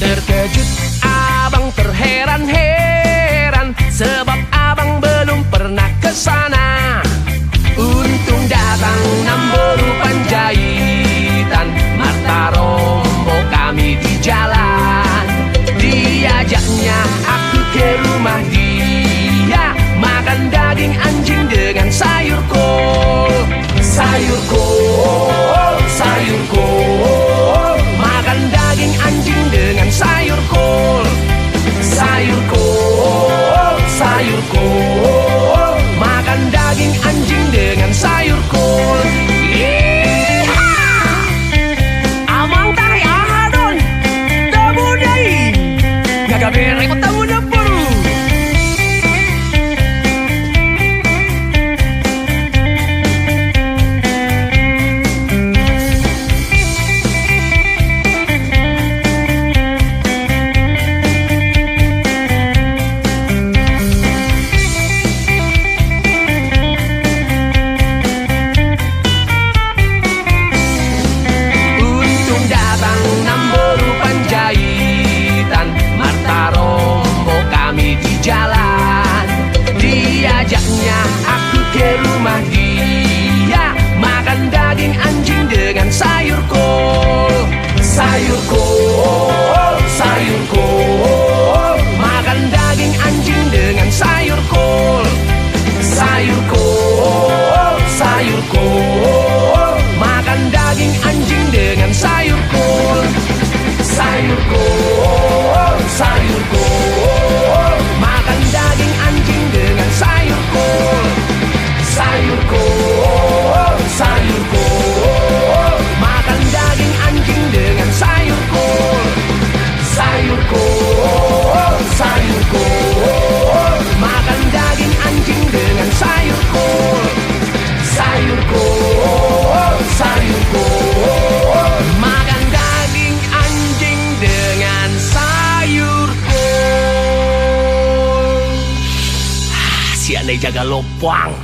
Terkejut abang terheran-heran, sebab abang belum pernah kesana. Untung datang Namboru Panjaitan, Marta Rombo kami di jalan. Diajaknya aku ke rumah dia, makan daging anjing dengan sayur kol. Sayur kol, sayur kol, makan daging anjing dengan sayur kol. Sayur kol, sayur kol, makan daging anjing dengan sayur kol. Amang tarik ahadon, tabudai, gagabere ko tamu na puru. Namboru Panjaitan, Marta Rombo kami di jalan. Diajaknya aku ke rumah dia, makan daging anjing dengan sayur kol. Sayur kol, sayur kol, makan daging anjing dengan sayur kol. Sayur kol, sayur kol, makan daging anjing dengan sayur kol. Sayur kol, sayur kol, makan daging anjing dengan sayur kol. Sayur kol, sayur kol, makan daging anjing dengan sayur kol. Sayur kol, sayur kol, makan daging anjing dengan sayur kol. Sayur kol, sayur kol, makan daging anjing dengan sayur kol. Si andai jaga lopang.